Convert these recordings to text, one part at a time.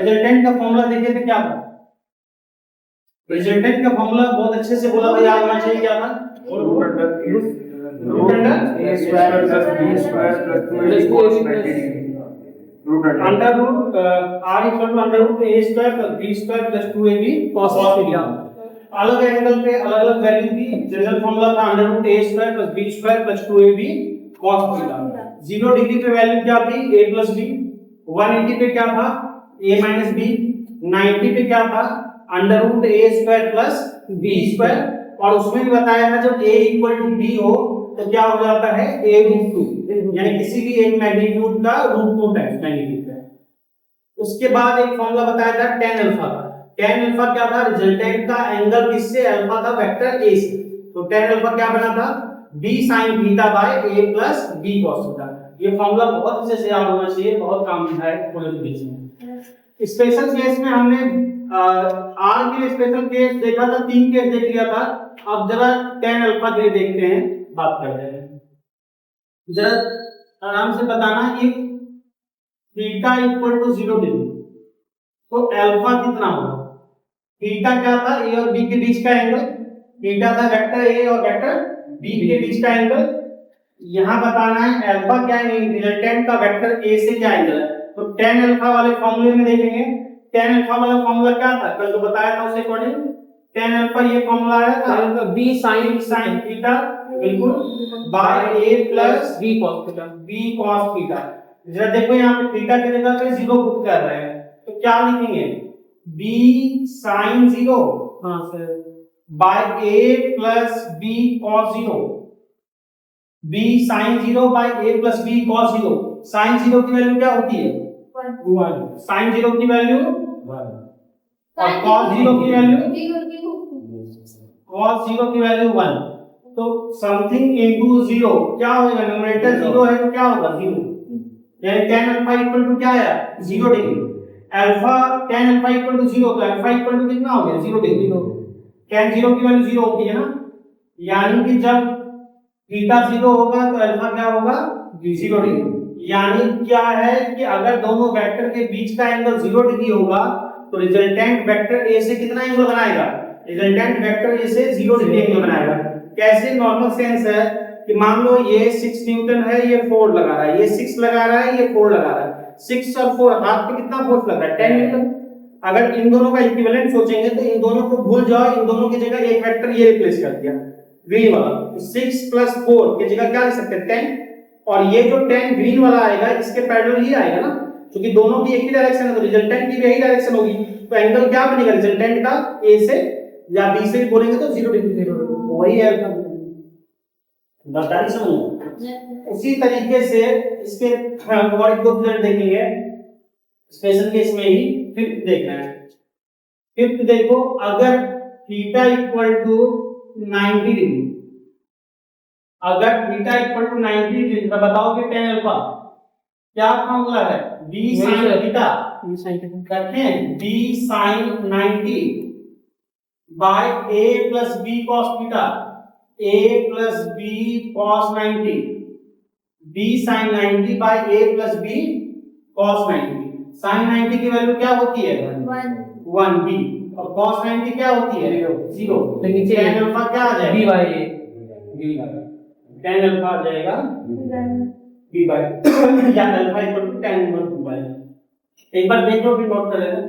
Resultant का formula देखे थे क्या था? रिजल्टेंट का फॉर्मूला बहुत अच्छे से बोला था, याद होना चाहिए क्या था? Root under a square plus b square plus 2ab cos 90 degree root under root r equal to under root a square plus b square plus 2ab cos theta. अलग एंगल पे अलग अलग वैल्यू की जनरल फॉर्मूला था under root a square plus b square plus 2ab cos theta. 0 degree पे value क्या थी? a plus b। 180 पे क्या था? a minus b। 90 पे क्या था? Under root a square plus b square. और उसमें भी बताया था जब a इक्वल टू b हो तो क्या हो जाता है? a रूट 2, यानी किसी भी एक मैग्नीट्यूड का रूट 2 टाइम्स मैग्नीट्यूड है। उसके बाद एक फॉर्मूला बताया था tan अल्फा का। tan अल्फा क्या था? रिजल्टेंट का एंगल किससे? अल्फा था वेक्टर a से। तो tan अल्फा क्या बना था? b sin theta by a plus b cos theta. ये फॉर्मूला बहुत अच्छे से याद होना चाहिए, बहुत काम का है क्वालिफिकेशन में। स्पेशल केस में हमने r के स्पेशल केस देखा था, 3 केस देख लिया था। अब जरा tan अल्फा के लिए देखते हैं, बात करते हैं। जरा आराम से बताना कि थीटा इक्वल टू 0 डिग्री तो अल्फा कितना होगा? थीटा क्या था? a और b के बीच का एंगल। थीटा था वेक्टर a और वेक्टर b के बीच का एंगल। यहां बताना है अल्फा क्या है? रिजल्टेंट का वेक्टर a से क्या एंगल है। तो tan अल्फा वाले फॉर्मूले में देखेंगे, tan अल्फा वाला फॉर्मूला क्या था? कल तो बताया था, उसके अकॉर्डिंग tan अल्फा ये फॉर्मूला आया था b sin थीटा बिल्कुल by a plus b cos theta. जरा देखो यहाँ पे थीटा की जगह पे 0 पुट कर रहे हैं तो क्या लिखेंगे? b sin 0 हां sir by a plus b cos 0। b sin 0 by a plus b cos 0। sin 0 की वैल्यू क्या होती है? 1। sin 0 की वैल्यू 1 और cos 0 की वैल्यू cos 0 की वैल्यू 1। तो समथिंग इनटू 0 क्या होगा? न्यूमरेटर 0 है तो क्या होगा? 0। यानी tan अल्फा इक्वल टू क्या है? 0 degree. Alpha tan alpha equal to 0 तो अल्फा इक्वल टू कितना हो गया? 0 डिग्री। tan 0 की वैल्यू 0 होती है ना, यानी कि जब थीटा 0 होगा तो अल्फा क्या होगा? 0 डिग्री। यानी क्या है कि अगर दोनों वेक्टर के बीच का एंगल 0 डिग्री होगा तो रिजल्टेंट वेक्टर a से कितना एंगल बनाएगा? रिजल्टेंट वेक्टर a से 0 डिग्री एंगल बनाएगा। कैसे? नॉर्मल सेंस है कि मान लो ये 6 न्यूटन है, ये 4 लगा रहा है, ये 6 लगा रहा है, ये 4 लगा रहा है। 6 और 4 हाथ पे कितना फोर्स लग रहा है? 10 न्यूटन। अगर इन दोनों का इक्विवेलेंट सोचेंगे तो इन दोनों को भूल जाओ, इन दोनों की जगह एक वेक्टर ये रिप्लेस कर दिया ग्रीन वाला। 6 प्लस 4 की जगह क्या लिख सकते हैं? 10। और ये जो 10 ग्रीन वाला आएगा इसके पैरेलल ही आएगा ना, क्योंकि दोनों की एक ही डायरेक्शन है तो रिजल्टेंट की भी यही डायरेक्शन होगी। तो एंगल क्या बनेगा रिजल्टेंट का? a से या b से भी बोलेंगे तो 0 डिग्री 0 वही है अल्फा। बताइए समझ। उसी तरीके से इसके और कोएफिशिएंट देखेंगे स्पेशल केस में ही। फिफ्थ देखना है। फिफ्थ देखो, अगर थीटा इक्वल टू 90 डिग्री, अगर थीटा इक्वल टू 90 डिग्री तो बताओ कि tan अल्फा क्या फॉर्मूला है? b sin थीटा करते हैं b sin 90 by a plus b cos theta. a plus b cos 90 b sin 90 by a plus b cos 90। sin 90 की value क्या होती है? 1 b और cos 90 क्या होती है? 0। तो नीचे tan अल्फा क्या आ जाएगा? b by a। tan alpha आ जाएगा b बाय या alpha equal to tan inverse 2 by. एक बार देख लो फिर नोट कर लेना।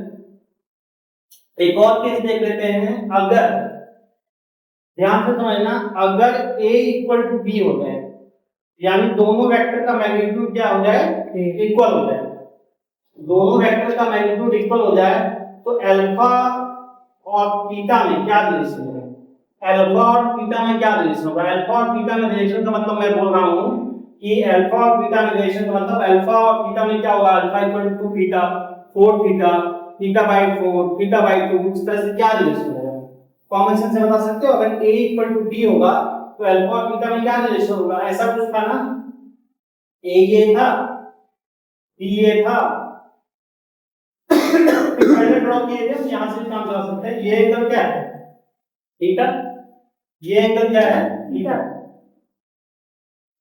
एक और केस देख लेते हैं। अगर ध्यान से समझना, अगर a इक्वल टू b हो जाए यानी दोनों वेक्टर का मैग्नीट्यूड क्या हो जाए? इक्वल हो जाए। दोनों वेक्टर का मैग्नीट्यूड इक्वल हो जाए तो अल्फा और थीटा में क्या रिलेशन होगा? अल्फा और थीटा में क्या रिलेशन होगा? अल्फा और थीटा में रिलेशन का मतलब मैं बोल रहा हूं कि अल्फा और थीटा में रिलेशन का मतलब अल्फा और थीटा में क्या होगा? Alpha equal to theta 4 theta theta by 4 theta by 2। इस तरह से क्या रिलेशन होगा? कॉमन सेंस से बता सकते हो। अगर a इक्वल टू b होगा तो अल्फा और थीटा में क्या रिलेशन होगा? ऐसा कुछ था ना, a ये था b ये था पहले ड्रॉ किए थे, यहां से काम चला सकते हैं। ये एंगल क्या है? थीटा। ये एंगल क्या है? थीटा।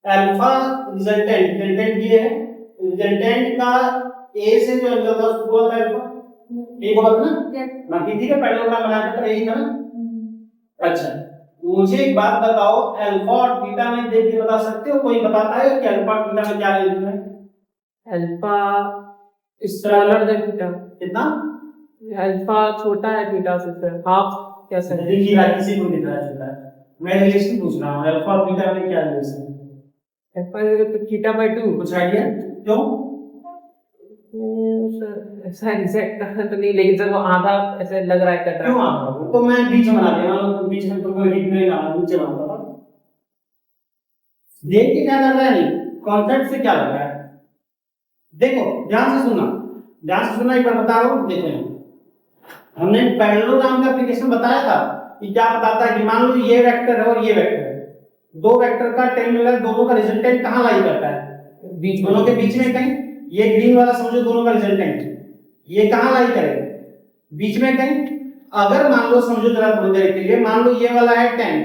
अल्फा रिजल्टेंट ये है। रिजल्टेंट का a से जो एंगल था उसको बोलता है अल्फा। एक होगा ना, बाकी ठीक है, पैरेललोग्राम बनाया था यही था ना। अच्छा, मुझे एक बात बताओ, अल्फा और थीटा में देख के बता सकते हो, कोई बताता है कि अल्फा और थीटा में क्या रिलेशन है? अल्फा स्मॉलर देन थीटा, कितना? अल्फा छोटा है थीटा से सर, हाफ कह सकते हैं। देखिए ना, किसी को दिख रहा है, मैं रिलेशन पूछ रहा हूँ, अल्फा और थीटा में क्या रिलेशन है? अल्फा थीटा बाय 2 कुछ आइडिया? क्यों? सर ऐसा एग्जैक्ट तो नहीं, लेकिन सर वो आधा ऐसे लग रहा है कट क्यों रहा आप तो मैं बीच में बना दिया, मान लो बीच में तो कोई हिट नहीं ना, नीचे बनाता था। देख के क्या कर रहा है, नहीं कॉन्सेप्ट से क्या लग रहा है? देखो ध्यान से सुनना, ध्यान से सुनना, एक बार बता रहा हूँ, देखो यहाँ हमने पैरेललोग्राम का एप्लीकेशन बताया था कि क्या बताता है कि मान लो ये वेक्टर है और ये वेक्टर है, दो वेक्टर का टेन मिलर, दोनों का रिजल्टेंट कहाँ लाई करता है? बीच में, दोनों के बीच में कहीं, ये ग्रीन वाला समझो दोनों का रिजल्टेंट, ये कहाँ लाई करेगा? बीच में कहीं। अगर मान लो, समझो जरा थोड़ी देर के लिए, मान लो ये वाला है 10,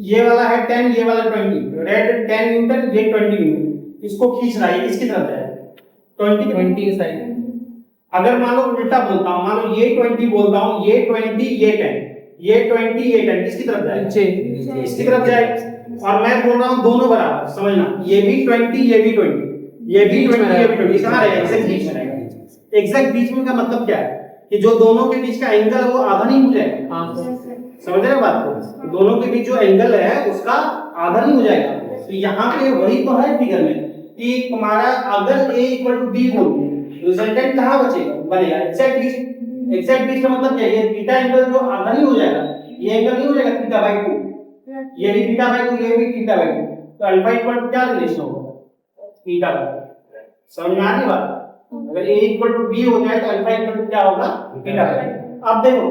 ये वाला है 10, ये वाला 20, रेड 10 न्यूटन, ये 20 न्यूटन, इसको खींच रहा है, किसकी तरफ जाएगा? 20 की साइड। अगर मान लो उल्टा बोलता हूं, मान लो ये 20 बोलता हूं, ये 20 ये 10, ये 20 ये 10, किसकी तरफ जाएगा? नीचे, इसकी तरफ जाएगा। और मैं बोल रहा हूं दोनों बराबर, समझना, ये भी 20 ये भी 20, ये भी 20 ये भी 20, कहां रहेगा? एग्जैक्ट बीच में रहेगा। एग्जैक्ट बीच में का मतलब क्या है कि जो दोनों के बीच का एंगल है वो आधा नहीं हो जाएगा। हाँ सर, समझ रहे हो बात को? दोनों के बीच जो एंगल है उसका आधा नहीं हो जाएगा। तो यहाँ पे वही तो है फिगर में कि तुम्हारा अगर a इक्वल टू b बोल रिजल्टेंट कहाँ बचेगा? बनेगा एग्जैक्ट बीच। एग्जैक्ट बीच का मतलब क्या है? ये थीटा एंगल जो आधा नहीं हो जाएगा, ये एंगल नहीं हो जाएगा थीटा बाय 2, ये भी थीटा बाय 2, ये भी थीटा बाय 2, तो अल्फा इक्वल टू क्या रिलेशन होगा? Theta by 2। समझ में आ रही बात? अगर a इक्वल टू b हो जाए तो अल्फा इक्वल टू क्या होगा? Theta by 2। अब देखो,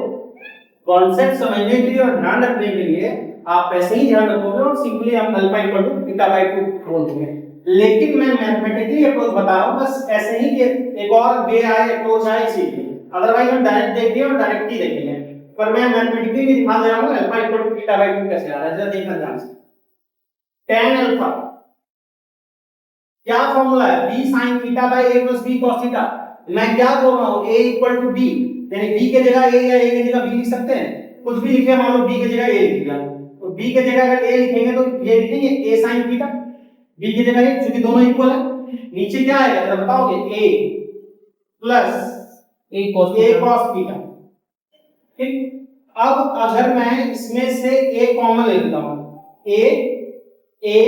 कॉन्सेप्ट समझने के लिए और ध्यान रखने के लिए आप ऐसे ही ध्यान रखोगे और सिंपली हम alpha equal to theta by 2 बोल देंगे। लेकिन मैं मैथमेटिकली अप्रोच बता रहा हूं, बस ऐसे ही कि एक और वे आए, अप्रोच आए, इसीलिए। अदरवाइज हम डायरेक्ट देखेंगे और डायरेक्ट ही देखेंगे, पर मैं मैथमेटिकली भी दिखा दे रहा हूं alpha equal to theta by 2 कैसे आ रहा है, जरा देखना ध्यान से। tan अल्फा क्या फॉर्मूला है? b sin theta by a plus b cos theta. मैं क्या बोल रहा हूं? a इक्वल टू b, यानी b के जगह a या a की जगह b लिख सकते हैं, कुछ भी लिखे, मान लो b की जगह a लिख दिया, तो b के जगह अगर a लिखेंगे तो ये लिखेंगे a sin थीटा, b की जगह a, क्योंकि दोनों इक्वल है। नीचे क्या आएगा जरा बताओगे? a plus a cos theta. ठीक, अब अगर मैं इसमें से a कॉमन ले लेता हूं, a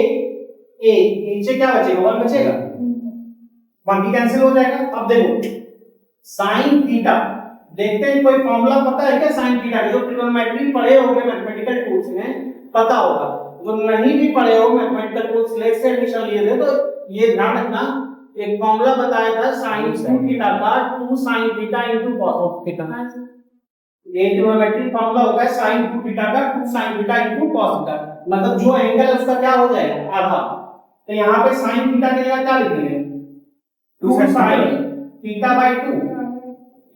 नीचे क्या बचेगा? 1 बचेगा, बाकी कैंसिल हो जाएगा। अब देखो sin थीटा, देखते हैं कोई फॉर्मूला पता है क्या sin थीटा? जो ट्रिग्नोमेट्री पढ़े होंगे मैथमेटिकल टूल्स में पता होगा, जो नहीं भी पढ़े हो मैथमेटिकल टूल्स लेक्चर से एडमिशन लिए थे तो ये ध्यान रखना, एक फॉर्मूला बताया था sin थीटा का 2 sin थीटा cos थीटा। ये ट्रिग्नोमेट्री फॉर्मूला होता है sin थीटा का 2 sin थीटा cos थीटा, मतलब जो एंगल है उसका क्या हो जाएगा? आधा। तो यहाँ पे sin थीटा की जगह क्या लिखेंगे? 2 sin theta by 2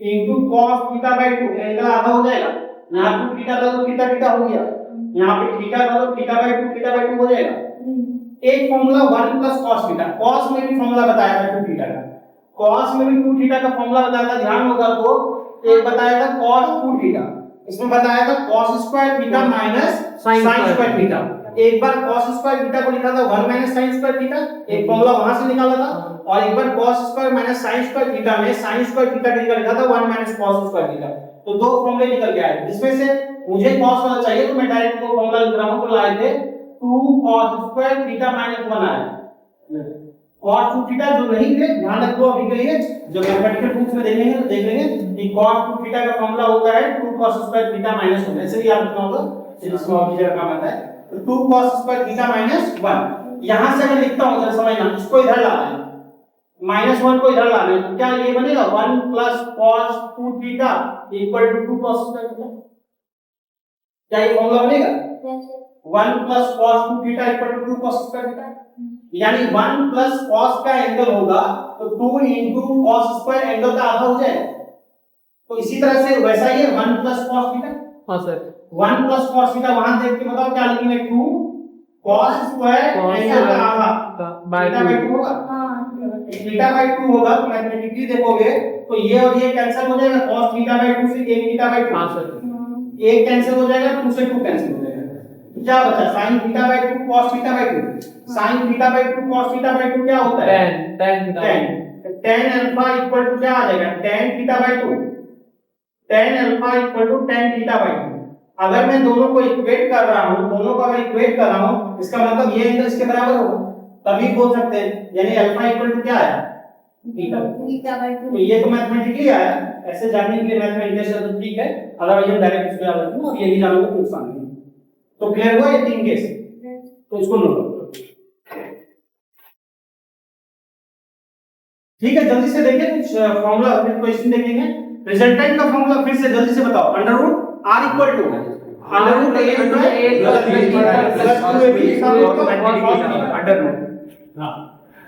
into cos theta by 2, angle आधा हो जाएगा। यहाँ पे थीटा था तो थीटा थीटा हो गया, यहाँ पे थीटा था तो थीटा बाय 2 हो जाएगा। एक formula 1 plus cos theta, cos में भी फॉर्मूला बताया था 2 थीटा का, cos में भी 2 थीटा का फॉर्मूला बताया था, ध्यान होगा तो एक बताया था cos 2 थीटा, इसमें बताया था cos square theta minus sin square theta. एक बार cos स्क्वायर थीटा को लिखा था 1 माइनस sin स्क्वायर थीटा, एक फॉर्मूला वहां से निकाला था, और एक बार cos square minus sin square theta में sin स्क्वायर थीटा का लिखा था 1 माइनस cos स्क्वायर थीटा। तो दो फॉर्मूले निकल के आए, जिसमें से मुझे cos वाला चाहिए तो मैं डायरेक्ट वो फॉर्मूला लिख रहा हूं, तो लाए थे 2 cos स्क्वायर थीटा माइनस 1 आया। cos 2 थीटा जो नहीं थे ध्यान रखो अभी के लिए, जो मैथमेटिकल बुक्स में देख लेंगे कि cos 2 थीटा का फॉर्मूला होता है 2 cos स्क्वायर थीटा माइनस 1, ऐसे भी याद रखना होगा, इसको अभी जगह काम आता है। तो 2 cos स्क्वायर थीटा माइनस 1, यहां से मैं लिखता हूं, जरा समझना, इसको इधर लाना है, माइनस 1 को इधर लाना है, तो क्या ये बनेगा 1 plus cos 2 theta equal to 2 cos square theta. क्या ये फॉर्मूला बनेगा? 1 plus cos 2 theta equal to 2 cos square theta, यानी 1 प्लस cos का एंगल होगा तो 2 into cos स्क्वायर एंगल का आधा हो जाएगा। तो इसी तरह से वैसा ही है 1 प्लस cos थीटा। हां सर, 1 प्लस cos थीटा वहां देख के बताओ क्या लिखेंगे? 2 cos स्क्वायर एंगल का आधा बाय 2 होगा। थीटा बाय 2 होगा तो मैथमेटिकली देखोगे तो ये और ये कैंसिल हो जाएगा, cos थीटा बाय 2 से tan थीटा बाय 2, हाँ सर। एक कैंसिल हो जाएगा, 2 से 2 कैंसिल हो जाएगा, तो क्या बचा sin theta by 2 cos theta by 2, sin theta by 2 cos theta by 2 क्या होता है tan theta. tan alpha equal to क्या आ जाएगा tan theta by 2, tan alpha equal to tan theta by 2। अगर मैं दोनों को इक्वेट कर रहा हूं, दोनों को अगर इक्वेट कर रहा हूं इसका मतलब ये एंगल इसके बराबर होगा, तभी बोल सकते हैं, यानी अल्फा इक्वल टू क्या आया थीटा बाय 2। तो ये तो मैथमेटिकली आया, ऐसे जानने के लिए मैथमेटिकली तो ठीक है, अदरवाइज हम डायरेक्ट इसको याद रखना और ये भी जानोगे तो नुकसान नहीं। तो क्लियर हुआ ये तीन केस, तो इसको नोट करो। ठीक है, जल्दी से देखिए कुछ फॉर्मूला फिर क्वेश्चन देखेंगे। रिजल्टेंट का फॉर्मूला फिर से जल्दी से बताओ, under root r equal to under root a plus b plus 2ab under root. हां,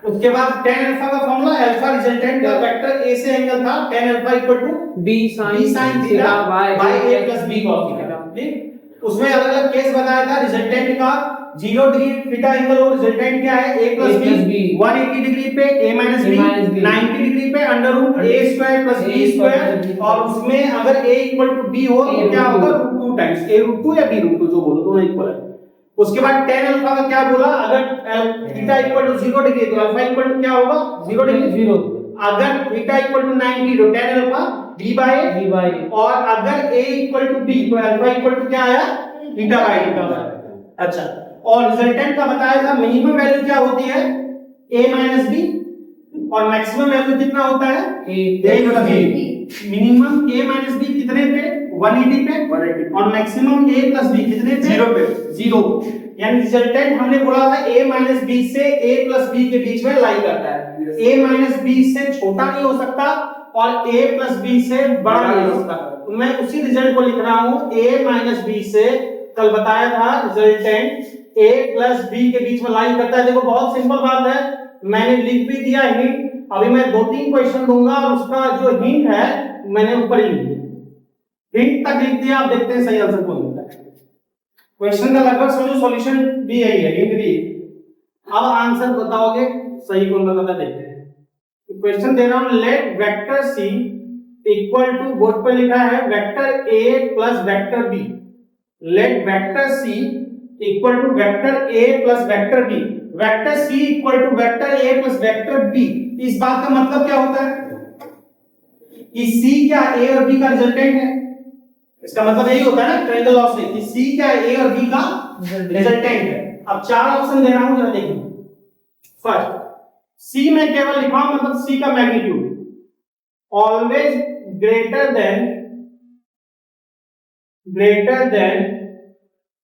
उसके बाद tan अल्फा का फॉर्मूला, अल्फा रिजल्टेंट का वेक्टर a से एंगल था, tan alpha equal to b sin theta by a plus b cos theta. ठीक, उसमें अलग-अलग केस बताया था रिजल्टेंट का, 0 डिग्री थीटा एंगल हो, रिजल्टेंट क्या है a प्लस b, 180 डिग्री पे a माइनस b, 90 डिग्री पे under root a square plus b square, और उसमें अगर a इक्वल टू b हो तो क्या होगा रूट 2 टाइम्स a रूट 2 या b रूट 2 जो बोलो दोनों इक्वल है। उसके बाद tan अल्फा का क्या बोला, अगर थीटा इक्वल टू 0 डिग्री तो अल्फा इक्वल टू क्या होगा 0 डिग्री, 0 अगर थीटा इक्वल टू 90 तो tan अल्फा b बाय, और अगर a इक्वल टू b तो अल्फा इक्वल टू क्या आया थीटा बाय। अच्छा, और रिजल्टेंट का बताया था मिनिमम वैल्यू क्या होती है a माइनस b, और मैक्सिमम वैल्यू कितना होता है a plus b। Minimum a minus b कितने पे 180 पे, और मैक्सिमम a प्लस b कितने पे 0 पे 0, यानी रिजल्टेंट हमने बोला था a माइनस b से a प्लस b के बीच में लाई करता है, a माइनस b से छोटा नहीं हो सकता और a प्लस b से बड़ा नहीं हो सकता। तो मैं उसी रिजल्ट को लिख रहा हूं, a माइनस b से कल बताया था रिजल्टेंट a प्लस b के बीच में लाई करता है। देखो बहुत सिंपल बात है, मैंने लिख भी दिया हिंट, अभी मैं 2-3 क्वेश्चन दूंगा और उसका जो हिंट है मैंने ऊपर ही लिख दिया, हिंट तक लिख दिया, आप देखते हैं सही आंसर कौन देता है। क्वेश्चन का लगभग समझो सॉल्यूशन भी यही है, हिंट भी, अब आंसर बताओगे सही कौन बताता है देखते हैं। क्वेश्चन दे रहा हूं, let vector c equal to, board पर लिखा है vector a plus vector b, let vector c equal to vector a plus vector b, vector c equal to vector a plus vector b। इस बात का मतलब क्या होता है कि c क्या a और b का रिजल्टेंट है, इसका मतलब यही होता है ना ट्रायंगल लॉ से कि c क्या a और b का रिजल्टेंट है। अब चार ऑप्शन दे रहा हूं, जरा देखिए। फर्स्ट, c में केवल लिखा हूं, मतलब c का magnitude always greater than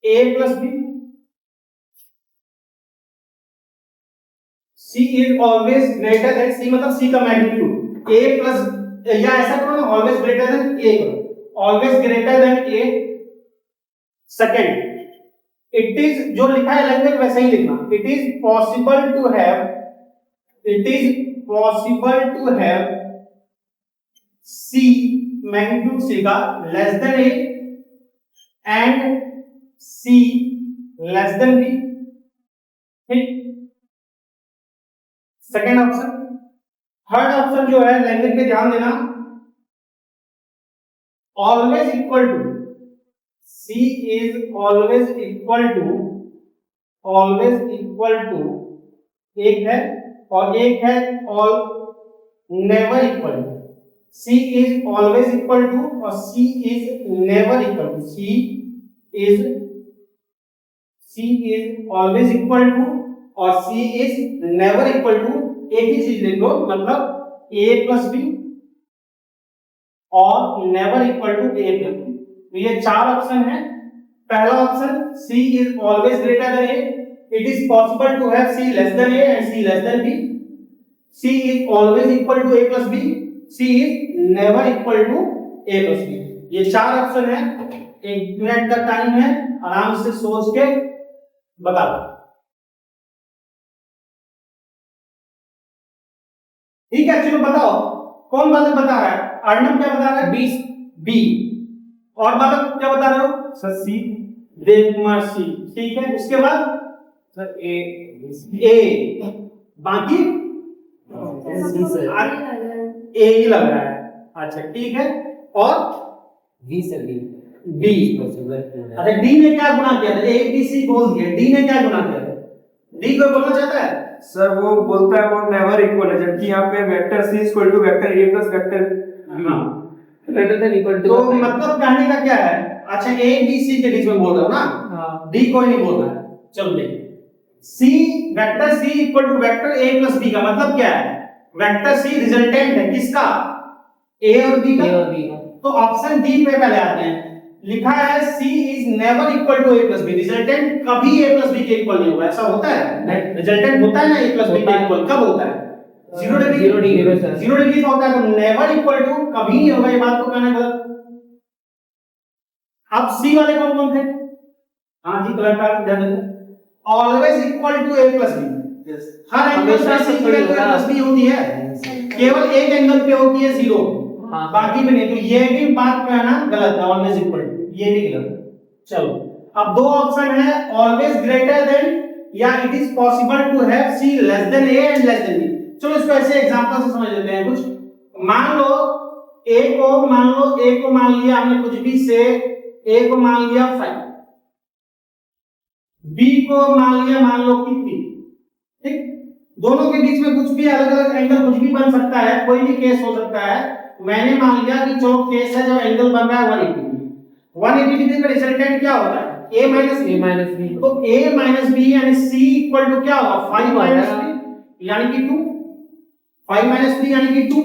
a plus b, c is always greater than, c मतलब c का मैग्नीट्यूड a प्लस, या ऐसा करो ना ऑलवेज ग्रेटर देन a करो, always greater than a। Second, it is, जो लिखा है लैंग्वेज वैसे ही लिखना, it is possible to have c magnitude c का less than a and c less than b। ठीक, सेकेंड ऑप्शन। थर्ड ऑप्शन जो है लैंग्वेज पे ध्यान देना, always equal to, c is always equal to, एक है और एक है all never equal to, c is always equal to और c is never equal to, c is always equal to और c is never equal to. एक ही चीज लिख लो, मतलब a प्लस b और never equal to a plus b। तो ये चार ऑप्शन है। पहला option c is always greater than a, it is possible to have c less than a and c less than b, c is always equal to a plus b, c is never equal to a plus b। ये चार option है, 1 minute का time है, आराम से सोच के बता दो। ठीक है, चलो बताओ कौन बालक बता रहा है, अर्णव क्या बता रहा है 20 बी, और बालक क्या बता रहे हो सर सी, देवकुमार सी। ठीक है, उसके बाद सर ए, बाकी सी सर ए ही लग रहा है। अच्छा ठीक है, और वी सर वी बी। पॉसिबल अच्छा डी ने क्या गुना किया था? ए बी सी बोल दिया, डी ने क्या गुना किया था? डी को बोलना चाहता है? सर वो बोलता है वो नेवर इक्वल है, जबकि यहाँ पे vector C equal to vector A plus vector B हाँ, ग्रेटर देन इक्वल टू तो मतलब कहने का क्या है? अच्छा ए बी सी के बीच में बोल रहे हो ना? हाँ डी कोई नहीं बोल रहा है। चलो देखिए, C vector C equal to vector A plus B का मतलब क्या है? वेक्टर सी रिजल्टेंट है किसका? ए और बी का। ए और बी का। तो ऑप्शन डी पे पहले आते हैं। लिखा है C is never equal to A plus B, resultant कभी ए प्लस बी के इक्वल नहीं होगा। ऐसा होता है? रिजल्टेंट होता है ना ए प्लस बी के इक्वल, कब होता है? 0 डिग्री। 0 degree sir. 0 डिग्री होता है, तो नेवर इक्वल टू कभी नहीं होगा, ये बात को कहना गलत। अब सी वाले कौन कौन थे? हाँ जी, कलर का ध्यान देना। Always equal to A plus B, हर एंगल हमेशा पे से C equal to A plus B होती है, केवल एक एंगल पे होती है 0, हाँ। बाकी में नहीं। तो ये भी बात कहना गलत है, ऑलवेज इक्वल टू, ये भी गलत है। चलो अब दो ऑप्शन है, ऑलवेज ग्रेटर देन या it is possible to have C less than A and less than B. चलो इसको ऐसे एग्जांपल से समझ लेते हैं कुछ। मान लो ए को मान लिया हमने कुछ भी से, ए को मान लिया 5, बी को मान लिया मान लो कि 3, ठीक? दोनों के बीच में कुछ भी अलग अलग एंगल कुछ भी बन सकता है, कोई भी केस हो सकता है। मैंने मान लिया कि जो केस है, जो एंगल बन रहा है 180 डिग्री का रिजल्टेंट क्या होता है? a minus A minus B. तो a माइनस बी यानी c इक्वल टू क्या होगा? 5 माइनस बी यानी कि 2, 5 माइनस बी यानी कि 2।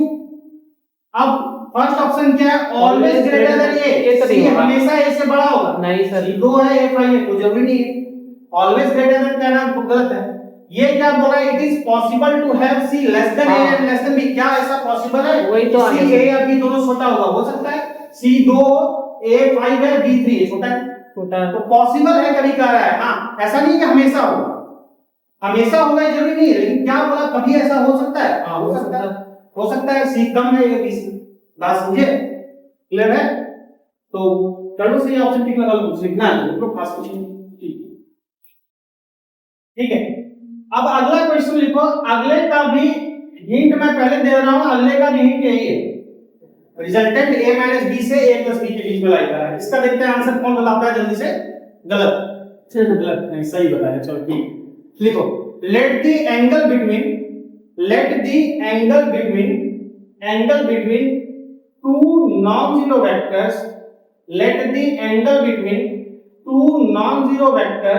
अब फर्स्ट ऑप्शन क्या है? ऑलवेज ग्रेटर देन a, तो c नहीं होगा। हमेशा a से बड़ा होगा। नहीं सर। c 2 है, a 5 है, कोई जरूरी नहीं है। ऑलवेज ग्रेटर देन कहना गलत है। ये क्या बोला? It is possible to have C less than a and less than b। क्या ऐसा पॉसिबल है? वही तो c a या b दोनों छोटा होगा, हो सकता है। c 2 a 5 है, b 3 है, छोटा है। छोटा तो पॉसिबल है कभी कह रहा है। हाँ, ऐसा नहीं कि हमेशा होगा, हमेशा होगा ये जरूरी नहीं है, लेकिन क्या बोला? कभी ऐसा हो सकता है। हाँ हो सकता है, हो सकता है सी कम है ये बी से। बात समझे? क्लियर है? तो चलो सही ऑप्शन टिक लगा लो, कुछ लिखना है तो खास कुछ नहीं। ठीक है, अब अगला क्वेश्चन लिखो। अगले का भी हिंट मैं पहले दे रहा हूं, अगले का भी हिंट यही है। रिजल्टेंट a माइनस b से a प्लस b के बीच में लाई करा है। इसका देखते हैं आंसर कौन बताता है जल्दी से। गलत, गलत नहीं, सही बताया। चलो ठीक, लिखो। Let the angle between two non zero vectors, let the angle between two non zero vector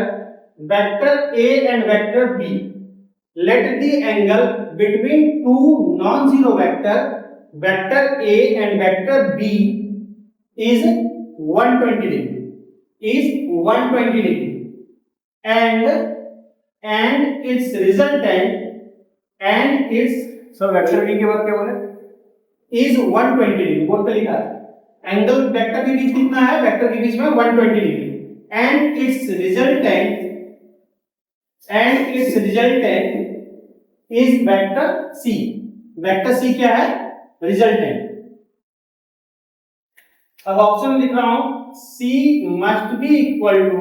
a and vector b, let the angle between two non zero vector a and vector b is 120 degree, and its resultant sir vector B के बाद क्या बोले? is 120 degree। Board पे लिखा है angle vector के बीच कितना है? वेक्टर के बीच में 120 degree, and its resultant is vector c। Vector c क्या है? रिजल्टेंट। अब ऑप्शन लिख रहा हूं, C must be equal to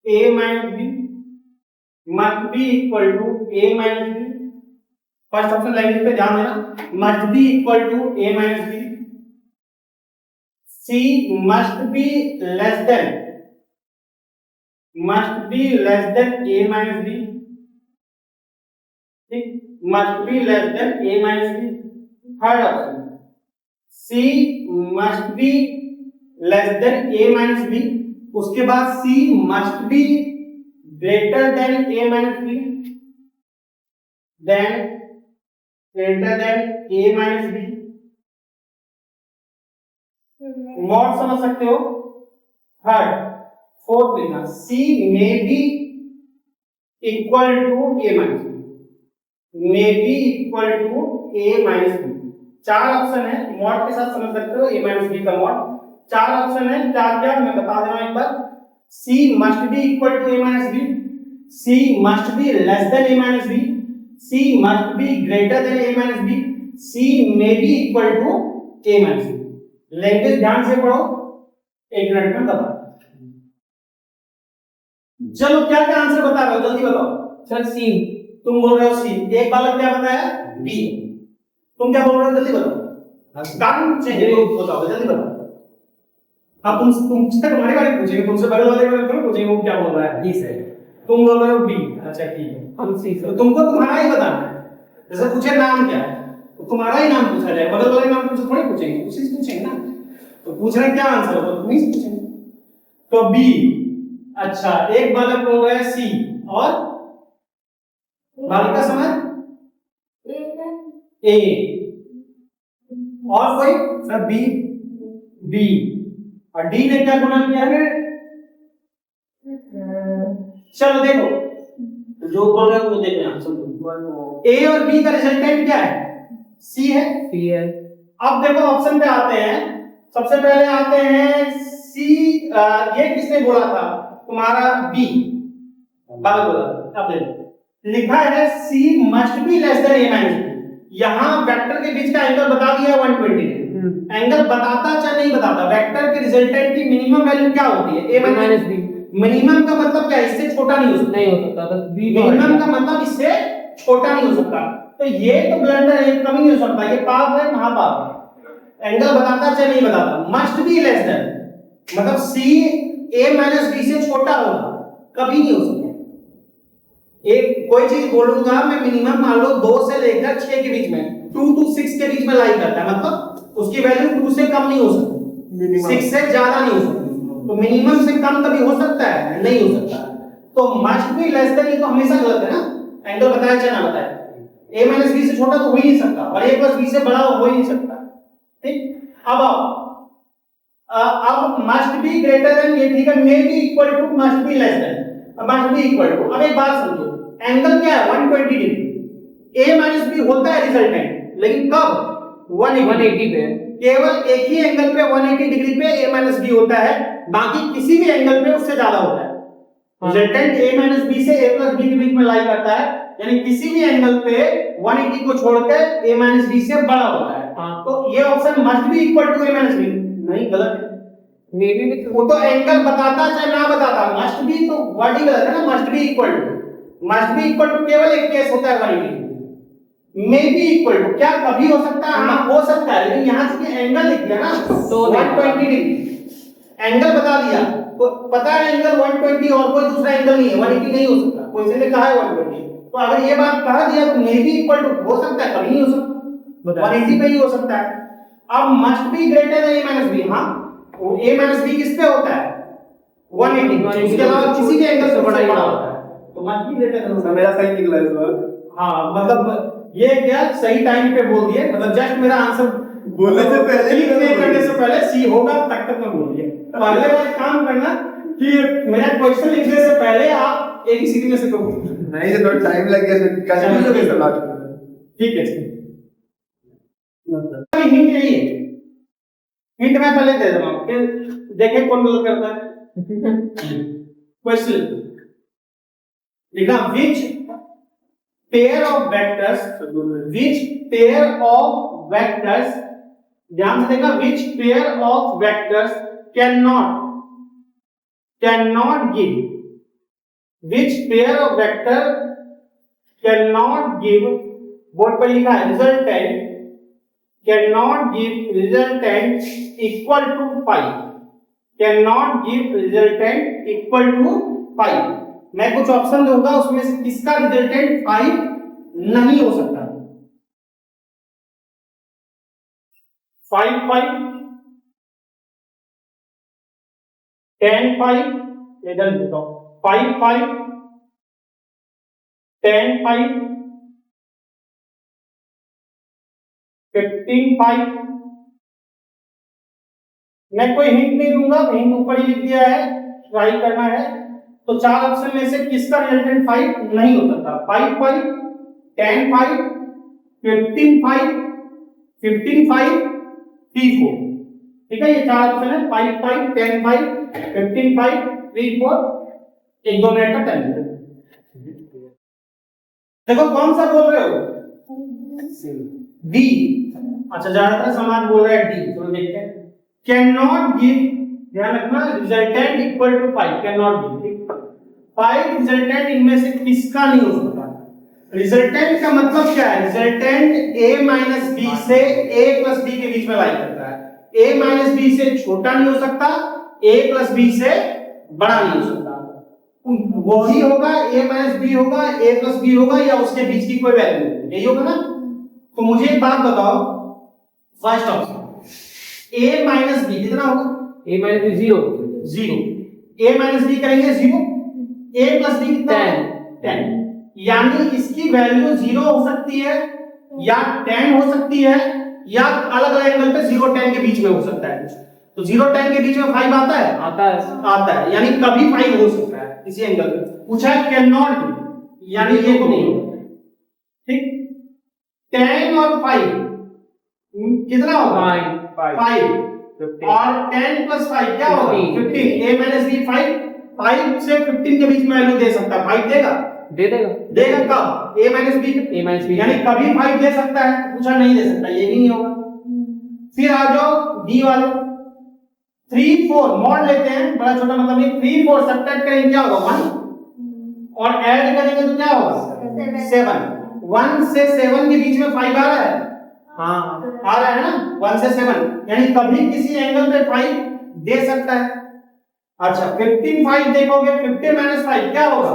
a minus b, must be equal to a minus b। First option language पे ध्यान देना, must be equal to a minus b। C must be less than a minus b, ठीक? must be less than a minus b। Third option, C must be less than a minus b, उसके बाद C must be greater than a minus b, then greater than a minus b। Mod समझ सकते हो? Third, fourth लिखना, C may be equal to a minus b, may be equal to a minus b। चार option है, mod के साथ समझ सकते हो, a minus b का मॉड। चार ऑप्शन है, चार क्या मैं बता दे रहा हूं एक बार। C must be equal to a minus b, C must be less than a minus b, C must be greater than a minus b, C may be equal to a minus b। Language ध्यान से पढ़ो, एक minute में बता। चलो क्या क्या answer बता रहे हो, जल्दी बताओ। सर सी। तुम बोल रहे हो सी, एक बालक क्या बताया, बी। तुम क्या बोल रहे हो, जल्दी बताओ। कारण चाहिए तो बताओ, जल्दी बताओ। हाँ तुमसे तुम्हारे बारे में पूछेंगे, तुमसे बगल वाले बारे में थोड़ी पूछेंगे वो क्या बोल रहा है। बी सही। तुम बोल रहे हो बी, अच्छा ठीक है। हम सी तो सर। तुमको तुम्हारा ही बताना है। जैसे पूछे नाम क्या है, तो तुम्हारा ही नाम पूछा जाए, बगल वाले नाम तुमसे थोड़ी पूछेंगे, उसी से पूछेंगे ना। तो पूछ रहे हैं क्या आंसर होगा, तुम ही से पूछेंगे। तो बी। अच्छा, एक बालक बोल रहा है सी, और बालिका समाज ए, और कोई सर बी। बी, और डी ने क्या गुना किया है। चलो देखो, तो जो बोल रहे हो वो देखें आप सब। ए और बी का रिजल्टेंट क्या है, सी है। सी है। अब देखो ऑप्शन पे आते हैं, सबसे पहले आते हैं सी। ये किसने बोला था, तुम्हारा बी बालक बोला। अब देखो लिखा है C must be less than A minus B. यहां वेक्टर के बीच का एंगल बता दिया 120 डिग्री। एंगल बताता चाहे नहीं बताता, वेक्टर के रिजल्टेंट की मिनिमम वैल्यू क्या होती है, ए माइनस बी। मिनिमम का मतलब क्या है, इससे छोटा नहीं हो सकता। नहीं हो सकता, बस बी मिनिमम का मतलब इससे छोटा नहीं हो सकता। तो ये तो ब्लंडर है, कभी नहीं हो सकता, ये पाप है, महापाप है। एंगल बताता चाहे नहीं बताता, मस्ट बी लेस देन मतलब सी ए माइनस बी से छोटा होगा, कभी नहीं हो सकता। एक कोई चीज बोलूंगा मैं, मिनिमम मान लो 2 से लेकर 6 के बीच में, 2 to 6 के बीच में लाई करता है, मतलब उसकी वैल्यू 2 से कम नहीं हो सकती, 6 से ज्यादा नहीं हो सकती। तो मिनिमम से कम कभी हो सकता है, नहीं हो सकता। तो मस्ट बी लेस देन, ये तो हमेशा गलत है ना, एंगल बताया चाहे ना बताया। a माइनस बी से छोटा तो हो ही नहीं सकता, और a प्लस बी से बड़ा हो ही नहीं सकता। ठीक, अब आओ, अब मस्ट बी ग्रेटर देन, ये ठीक है, may be equal to must be less than, must be equal to. अब एक बात समझो, एंगल क्या है 120 डिग्री, a माइनस बी होता है रिजल्टेंट, लेकिन कब 180 पे। केवल एक ही एंगल पे 180 डिग्री पे a माइनस बी होता है, बाकी किसी भी एंगल पे उससे ज्यादा होता है। रिजल्टेंट a माइनस बी से a प्लस बी के बीच में लाई करता है, यानी किसी भी एंगल पे 180 को छोड़कर a माइनस बी से बड़ा होता है। तो ये option must be equal to a minus B, नहीं गलत है। मे बी भी वो तो एंगल बताता चाहे ना बताता, मस्ट बी तो वर्ड ही गलत है ना, must be equal to, must be equal to केवल एक केस होता है 180। मे बी इक्वल टू क्या कभी हो सकता है, हाँ हो सकता है, लेकिन यहां से एंगल लिख दिया ना तो 120 डिग्री, एंगल बता दिया तो पता है एंगल 120 और कोई दूसरा एंगल नहीं है, 180 नहीं हो सकता, कोई ने कहा है 120। तो अगर ये बात कह दिया तो मे बी इक्वल टू हो सकता है, कभी नहीं हो सकता, 180 पे ही हो सकता है। अब must be greater than a minus B, हां a माइनस बी किस पे होता है 180, उसके अलावा किसी भी एंगल से बड़ा ही होता है, तो मस्ट बी ग्रेटर देन। मेरा सही निकला इस बार। हाँ मतलब ये क्या सही टाइम पे बोल दिए, मतलब जस्ट मेरा आंसर बोलने से पहले ही क्लिक करने से पहले सी होगा तक मैं बोल दिया। तो अगले बार काम करना कि मेरा क्वेश्चन लिखने से पहले आप एक ही सीटी में से करो, नहीं ये थोड़ा टाइम लग गया, कंफ्यूज हो गया सब लास्ट में। ठीक है। मतलब हिंट यही है, हिंट मैं पहले दे दूंगा, फिर देखें कौन गलत करता है। क्वेश्चन लिखना, which pair of vectors, which pair of vectors, ध्यान से देखना, which pair of vectors cannot give, which pair of vector cannot give, board पर लिखा है resultant, cannot give resultant equal to pi, cannot give resultant equal to pi। मैं कुछ option दूंगा, उसमें से किसका रिजल्टेंट 5 नहीं हो सकता। 5 5 10 5, इधर देखो 5 5 10 5 15 5। मैं कोई हिंट नहीं दूंगा, हिंट ऊपर ही लिख दिया है, ट्राई करना है। तो 4 ऑप्शन में से किसका रिजल्टेंट 5 नहीं हो सकता, 5 5 10 5 15 5 15 5 3 4। ठीक है, ये 4 ऑप्शन है, 5 5 10 5 15 5 3 4। एक दो मिनट का टाइम देखो कौन सा बोल रहे हो, डी। अच्छा ज्यादातर समाज बोल रहा है डी, तो देखते हैं। कैन नॉट गिव, ध्यान रखना, resultant equal to 5, can not give. Find resultant इनमें से किसका नहीं हो सकता। रिजल्टेंट का मतलब क्या है? रिजल्टेंट a माइनस बी से a प्लस बी के बीच में लाई करता है। a माइनस बी से छोटा नहीं हो सकता, a प्लस बी से बड़ा नहीं हो सकता। वही होगा a माइनस बी होगा, a प्लस बी होगा, या उसके बीच की कोई वैल्यू, यही होगा ना। तो मुझे एक बात बताओ, first option a minus B कितना होगा? a minus b 0 zero. a minus B करेंगे जीरो, a प्लस बी कितना? 10। यानी इसकी वैल्यू जीरो हो सकती है या 10 हो सकती है, या अलग अलग एंगल पे 0 10 के बीच में हो सकता है। तो 0 10 के बीच में 5 आता है, आता है, यानी कभी 5 हो सकता है किसी एंगल पे। पूछा है कैन नॉट बी, यानी ये तो नहीं होगा। ठीक, 10 और 5 कितना होगा? 5 और 10 प्लस 5 क्या होगा? 15। a माइनस बी 5 से 15 के बीच में वैल्यू दे सकता है, 5 देगा? देगा कब? a माइनस बी, यानी कभी 5 दे सकता है। पूछा नहीं दे सकता, ये भी नहीं होगा। फिर आ जाओ डी वाले, 3 4 मॉड लेते हैं, बड़ा छोटा मतलब नहीं। 3 4 सब्ट्रैक्ट करेंगे क्या होगा? 1, और ऐड करेंगे तो क्या होगा? 7। 1 से 7 के बीच में 5 आ रहा है, हाँ आ रहा है ना, 1 से 7, यानी कभी किसी एंगल पे 5 दे सकता है। अच्छा 15 5 देखोगे, 15 माइनस 5 क्या होगा?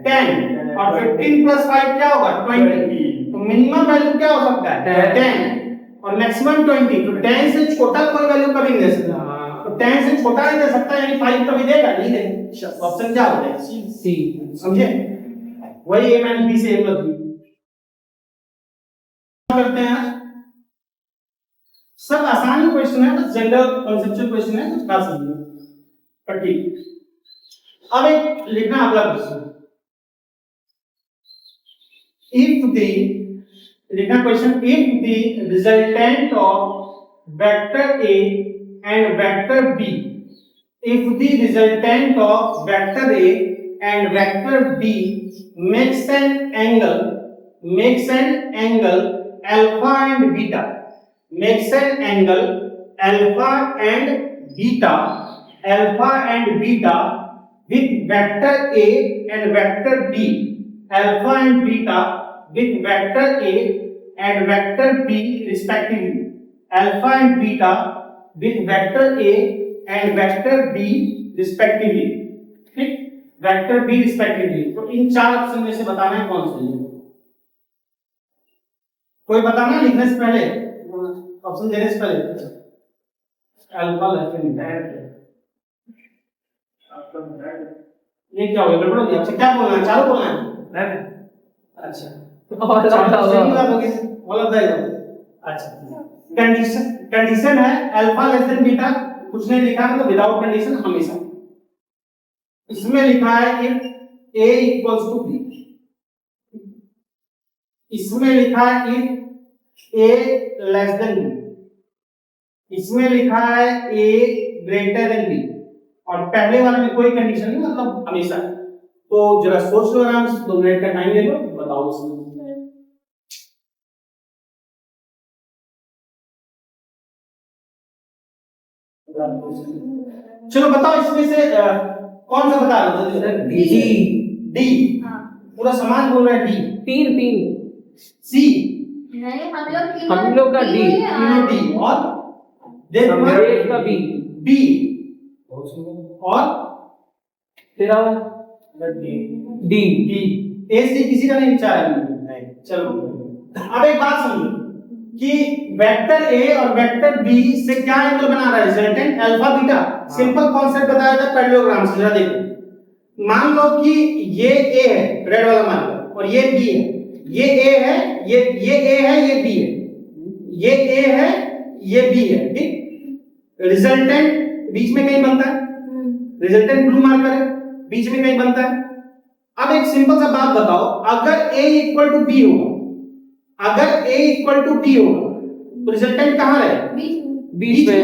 10, और 15 प्लस 5 क्या होगा? 20। तो मिनिमम वैल्यू क्या हो सकता है? 10, और मैक्सिमम 20। तो 10 से छोटा कोई वैल्यू कभी नहीं दे सकता। तो 10 से छोटा नहीं दे सकता, यानी 5 कभी देगा नहीं देगा। ऑप्शन क्या हो जाएगा? सी। समझे? वही a माइनस b से a प्लस b करते हैं। सब आसान क्वेश्चन है, बस जनरल कॉन्सेप्चुअल क्वेश्चन है, कुछ खास नहीं है, पर ठीक। अब एक लिखना अगला क्वेश्चन, इफ द, लिखना question, if the resultant of vector a and vector b, if the resultant of vector a and vector b makes an angle alpha and beta, makes an angle alpha and beta with vector a and vector b, alpha and beta with vector a and vector b respectively, alpha and beta with vector a and vector b respectively, ठीक, vector B respectively. तो इन चार option में से बताना है कौन सही है। कोई बताना लिखने से पहले, ऑप्शन देने से पहले। अल्फा लेफ्ट हैंड, ये क्या हो गया? गड़बड़ हो गया। अच्छा क्या बोलना है? चालू बोलना है? अच्छा और सही बात हो गई, गलत है। अच्छा कंडीशन है अल्फा लेस देन बीटा, कुछ नहीं लिखा है तो विदाउट कंडीशन हमेशा। इसमें लिखा है if a equals to b, इसमें लिखा है if a less than b, इसमें लिखा है a greater than b, और पहले वाले में कोई कंडीशन नहीं, मतलब हमेशा। तो जरा सोच लो आराम से, 2 मिनट का टाइम ले लो, बताओ इसमें। चलो बताओ इसमें से कौन सा बता रहे हो? डी। पूरा समाज बोल रहा है डी। 3 सी नहीं, हम लोग का डी, तीनों डी, और देखो का बी, बी, और तेरा डी। डी। ए सी किसी का नहीं विचार है। चलो अब एक बात समझो कि वेक्टर ए और वेक्टर बी से क्या एंगल बना रहा है? Resultant alpha beta. Simple concept बताया था पैरेललोग्राम से, जरा देखो। मान लो कि ये ए है, रेड वाला मान लो, और ये बी है। ये ए है, ये ए है, ये बी है, ये ए है, ये बी है, ठीक। रिजल्टेंट बीच में कहीं बनता है, रिजल्टेंट ब्लू मार्कर है, बीच में कहीं बनता है। अब एक सिंपल सा बात बताओ, अगर a इक्वल टू बी होगा, अगर a इक्वल टू बी होगा तो रिजल्टेंट कहां रहेगा? बीच में।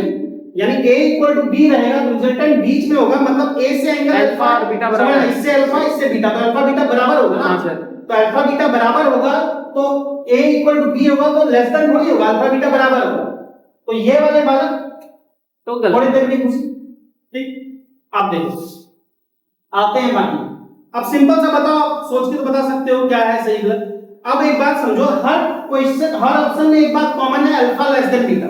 यानी a इक्वल टू बी रहेगा तो रिजल्टेंट बीच में होगा, मतलब a से एंगल अल्फा और बीटा बराबर, इससे अल्फा इससे बीटा, तो अल्फा बीटा बराबर होगा ना। हाँ सर। तो अल्फा बीटा बराबर होगा तो a इक्वल टू बी होगा तो लेस देन थोड़ी होगा, अल्फा बीटा बराबर होगा। तो ये वाले बालक तो थोड़ी देर की खुशी, ठीक। आप देखो आते हैं बाकी अब सिंपल सा बताओ, आप सोच के तो बता सकते हो क्या है सही गलत। अब एक बात समझो, हर क्वेश्चन हर ऑप्शन में एक बात कॉमन है, alpha less than beta.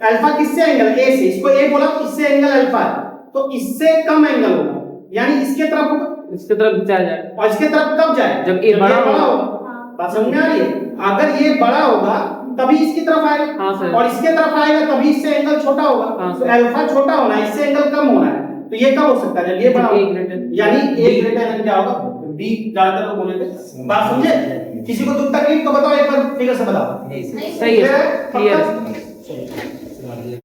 Alpha किससे एंगल, ए से, इसको ए बोला तो इससे एंगल अल्फा है, तो इससे कम एंगल होगा, यानी इसके तरफ होगा, इसके तरफ चला जाए और इसके तरफ कब जाए, जब ए बड़ा होगा। बात समझ में आ रही है? अगर ये बड़ा होगा तभी इसकी तरफ आएगा, हाँ सर। और इसके तरफ आएगा तभी इससे एंगल छोटा होगा। हाँ तो सर। अल्फा छोटा होना है, इससे एंगल कम होना है, तो ये कब हो सकता है, जब ये बड़ा जब A होगा, greater- यानी ए ग्रेटर देन क्या होगा, बी। ज्यादातर लोग बोले थे, बात समझे? किसी को दुख तकलीफ तो बताओ, एक बार फिगर से बताओ। सही है पक्का? क्लियर